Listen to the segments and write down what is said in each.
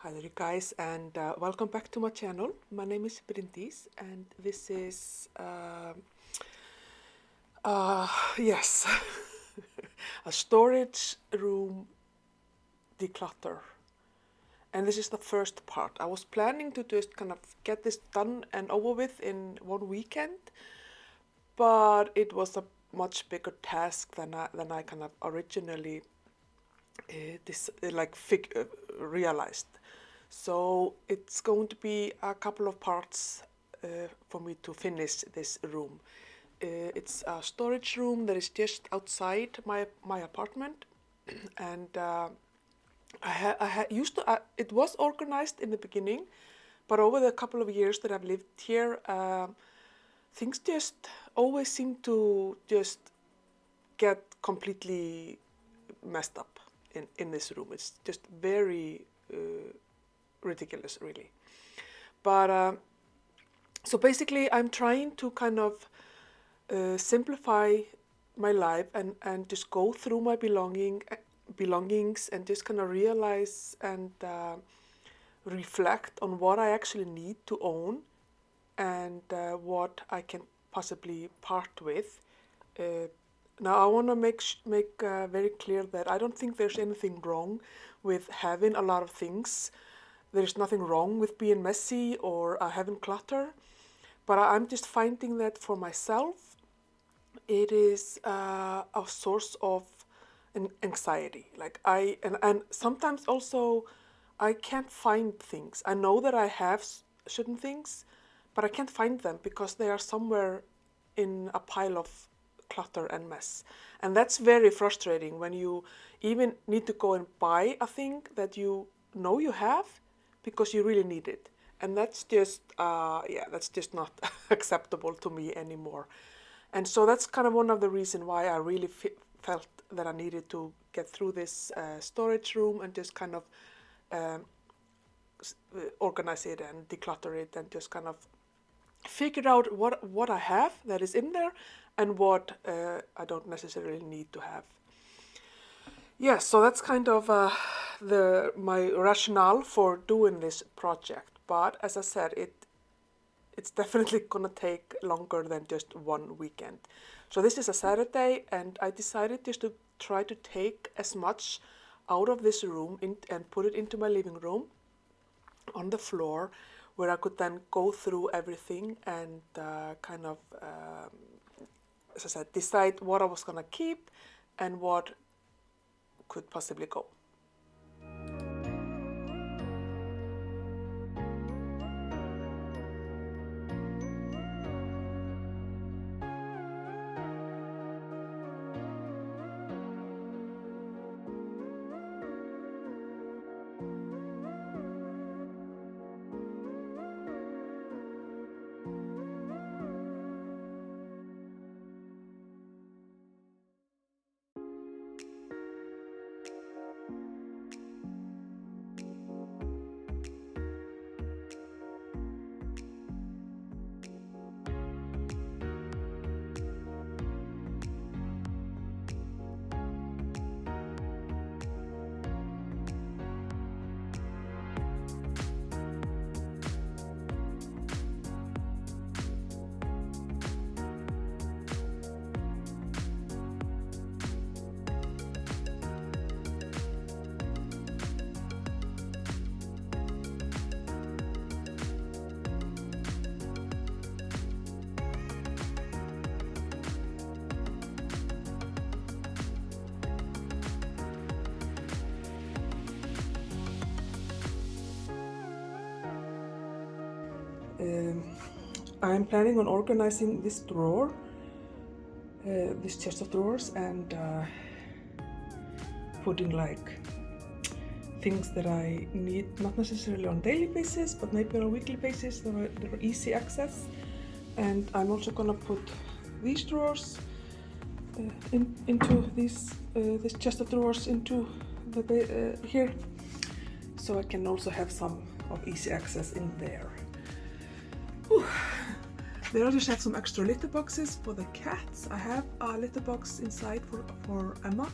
Hi there, you guys, and welcome back to my channel. My name is Bryndís, and this is yes, a storage room declutter. And this is the first part. I was planning to just kind of get this done and over with in one weekend, but it was a much bigger task than I kind of originally realized. So it's going to be a couple of parts for me to finish this room. It's a storage room that is just outside my apartment, and it was organized in the beginning, but over the couple of years that I've lived here, things just always seem to just get completely messed up in this room. It's just very ridiculous, really. But so basically, I'm trying to kind of simplify my life and just go through my belongings and just kind of realize and reflect on what I actually need to own and what I can possibly part with. Now, I want to make very clear that I don't think there's anything wrong with having a lot of things. There's nothing wrong with being messy or having clutter, but I'm just finding that for myself, it is a source of anxiety. Like and sometimes also I can't find things. I know that I have certain things, but I can't find them because they are somewhere in a pile of clutter and mess. And that's very frustrating when you even need to go and buy a thing that you know you have because you really need it. And that's just, that's just not acceptable to me anymore. And so that's kind of one of the reasons why I really felt that I needed to get through this storage room and just kind of organize it and declutter it and just kind of figure out what I have that is in there and what I don't necessarily need to have. Yeah, so that's kind of my rationale for doing this project. But as I said, it's definitely gonna take longer than just one weekend. So this is a Saturday, and I decided just to try to take as much out of this room and put it into my living room on the floor, where I could then go through everything and kind of, as I said, decide what I was gonna keep and what could possibly go. I'm planning on organizing this drawer, this chest of drawers, and putting like things that I need, not necessarily on a daily basis, but maybe on a weekly basis that are easy access. And I'm also gonna put these drawers into this chest of drawers into the here, so I can also have some of easy access in there. Whew. There I just have some extra litter boxes for the cats. I have a litter box inside for Emma,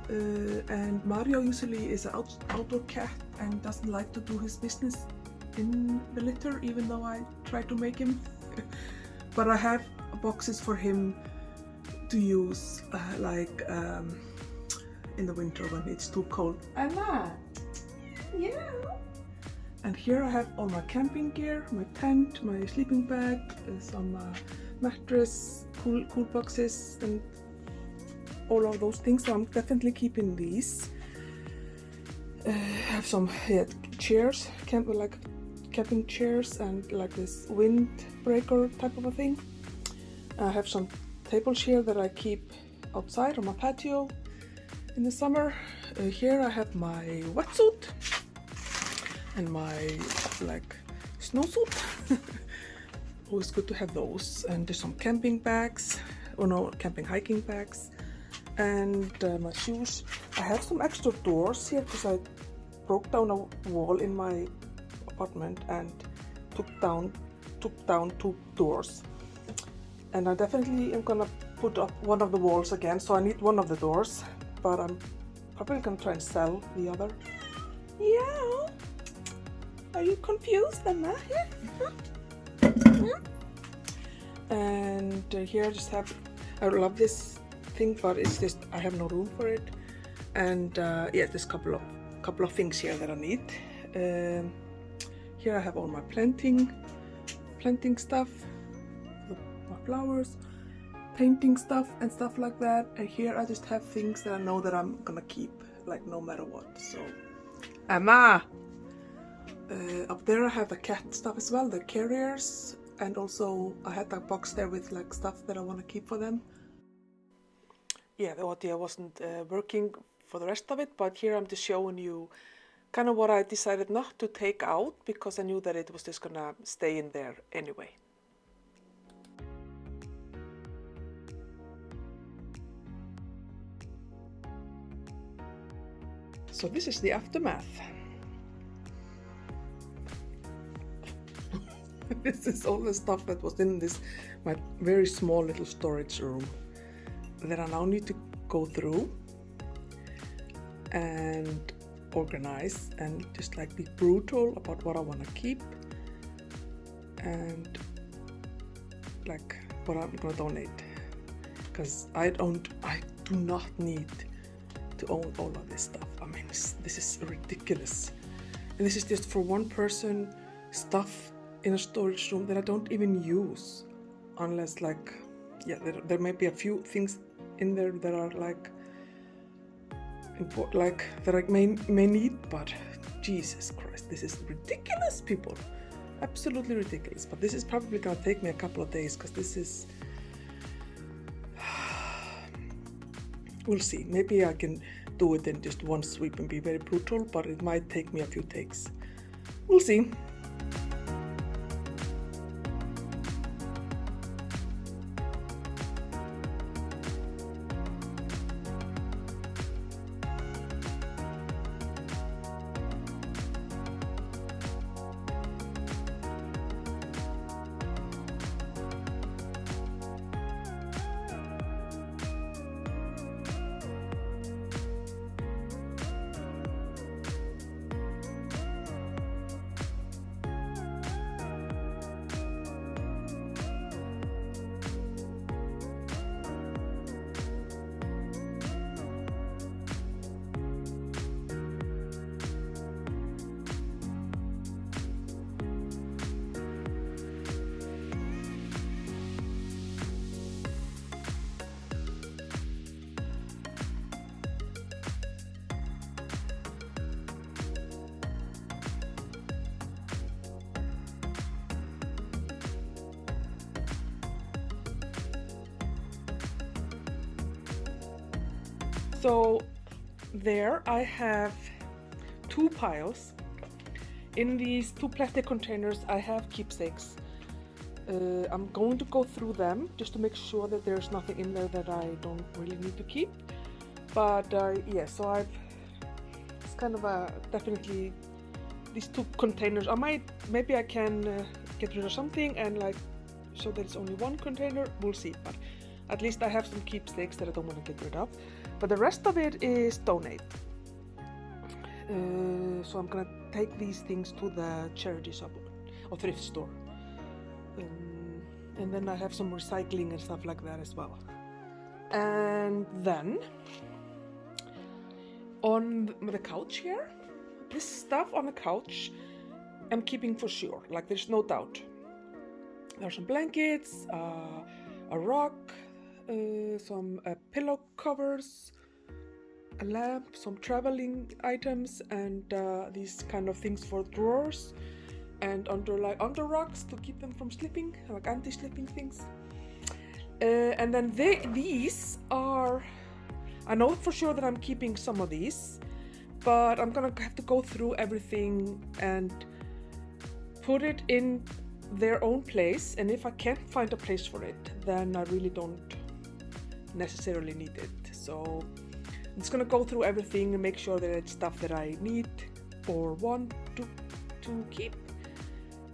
and Mario usually is an outdoor cat and doesn't like to do his business in the litter, even though I try to make him. But I have boxes for him to use in the winter when it's too cold. Anna! Yeah! And here I have all my camping gear, my tent, my sleeping bag, some mattress, cool boxes, and all of those things. So I'm definitely keeping these. I have some chairs, camping chairs, and like this windbreaker type of a thing. I have some tables here that I keep outside on my patio in the summer. Here I have my wetsuit and my snowsuit. Always good to have those. And there's some camping bags, hiking bags, and my shoes. I have some extra doors here because I broke down a wall in my apartment and took down 2 doors. And I definitely am gonna put up one of the walls again, so I need one of the doors, but I'm probably gonna try and sell the other. Yeah. Are you confused, Anna? And here I just have, I love this thing, but it's just I have no room for it. And there's a couple of things here that I need. Here I have all my planting stuff, my flowers, painting stuff and stuff like that. And here I just have things that I know that I'm gonna keep, like no matter what. So, Emma! Up there I have the cat stuff as well, the carriers, and also I had that box there with like stuff that I want to keep for them. Yeah, the audio wasn't working for the rest of it, but here I'm just showing you kind of what I decided not to take out because I knew that it was just gonna stay in there anyway. So this is the aftermath. This is all the stuff that was in my very small little storage room that I now need to go through and organize and just like be brutal about what I want to keep and like what I'm gonna donate, because I do not need to own all of this stuff. I mean, this is ridiculous, and this is just for one person stuff in a storage room that I don't even use, unless there might be a few things in there that are that I may need, but Jesus Christ, this is ridiculous, people. Absolutely ridiculous. But this is probably gonna take me a couple of days because this is we'll see. Maybe I can do it in just one sweep and be very brutal, but it might take me a few takes. We'll see. So there I have 2 piles. In these 2 plastic containers I have keepsakes. I'm going to go through them just to make sure that there's nothing in there that I don't really need to keep. But so it's kind of definitely these 2 containers. Maybe I can get rid of something and so that it's only 1 container. We'll see, but at least I have some keepsakes that I don't want to get rid of. but the rest of it is donate. So I'm gonna take these things to the charity shop or thrift store. And then I have some recycling and stuff like that as well. And then on the couch here, this stuff on the couch I'm keeping for sure, like there's no doubt. There's some blankets, a rug, some pillow covers, a lamp, some traveling items, and these kind of things for drawers, and under rugs to keep them from slipping, like anti-slipping things. And then these are, I know for sure that I'm keeping some of these, but I'm gonna have to go through everything and put it in their own place, and if I can't find a place for it, then I really don't necessarily need it. So I'm just gonna go through everything and make sure that it's stuff that I need or want to keep.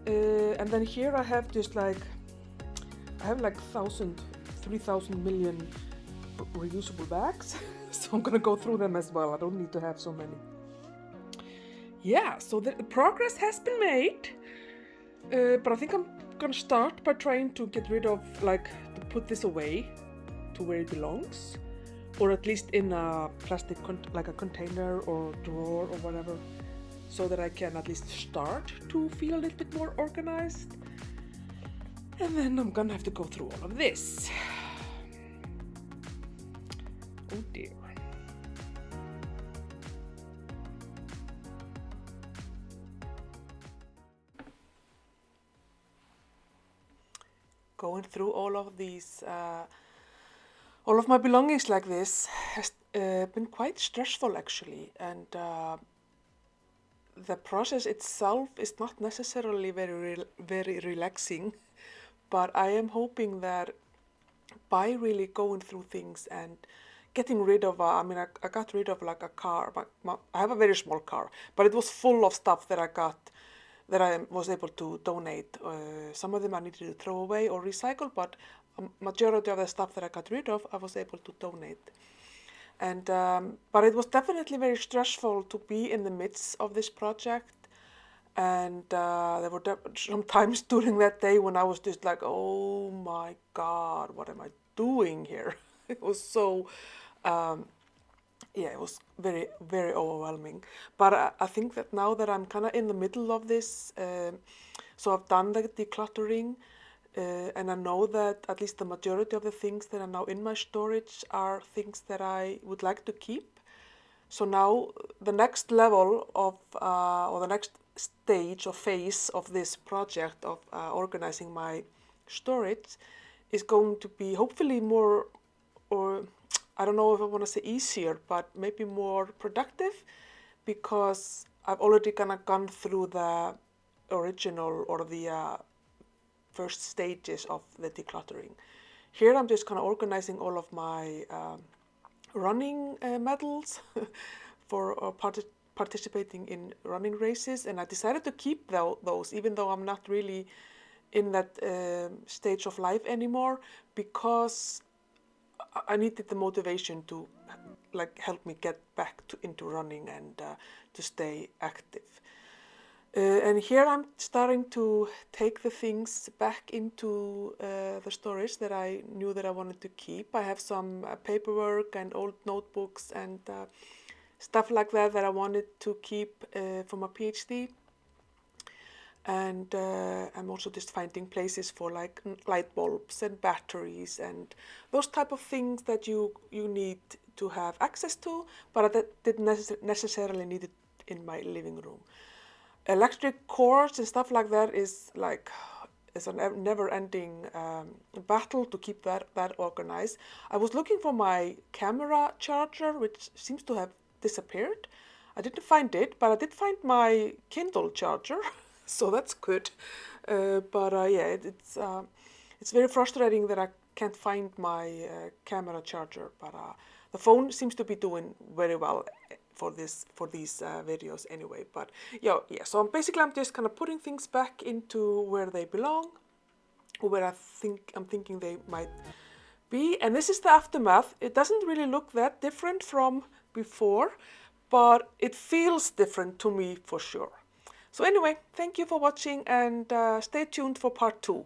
And then here I have just like, I have like 3,000 million reusable bags. So I'm gonna go through them as well. I don't need to have so many. Yeah, so the progress has been made. But I think I'm gonna start by trying to get rid of, like, to put this away to where it belongs, or at least in a plastic like a container or drawer or whatever, so that I can at least start to feel a little bit more organized. And then I'm gonna have to go through all of this. Oh dear. Going through all of these, all of my belongings like this has been quite stressful actually, and the process itself is not necessarily very relaxing, but I am hoping that by really going through things and getting rid of, I got rid of like a car, I have a very small car, but it was full of stuff that I was able to donate. Some of them I needed to throw away or recycle, but a majority of the stuff that I got rid of, I was able to donate. And but it was definitely very stressful to be in the midst of this project. And there were some times during that day when I was just like, oh my God, what am I doing here? It was so, yeah, it was very, very overwhelming. But I think that now that I'm kind of in the middle of this, so I've done the decluttering, and I know that at least the majority of the things that are now in my storage are things that I would like to keep. So now the next level of, or the next stage or phase of this project of organizing my storage is going to be hopefully more, or I don't know if I want to say easier, but maybe more productive, because I've already kind of gone through the original or the first stages of the decluttering. Here I'm just kind of organizing all of my running medals for participating in running races, and I decided to keep those even though I'm not really in that stage of life anymore, because I needed the motivation to like help me get back into running and to stay active. And here I'm starting to take the things back into the storage that I knew that I wanted to keep. I have some paperwork and old notebooks and stuff like that that I wanted to keep for my PhD. And I'm also just finding places for like light bulbs and batteries and those type of things that you need to have access to, but I didn't necessarily need it in my living room. Electric cords and stuff like that is like, it's a never-ending battle to keep that organized. I was looking for my camera charger, which seems to have disappeared. I didn't find it, but I did find my Kindle charger, so that's good. Yeah, it's very frustrating that I can't find my camera charger, but the phone seems to be doing very well for these videos anyway. But yeah, so I'm just kind of putting things back into where they belong, or where I'm thinking they might B, and this is the aftermath. It doesn't really look that different from before, but it feels different to me for sure. So anyway, thank you for watching, and stay tuned for part 2.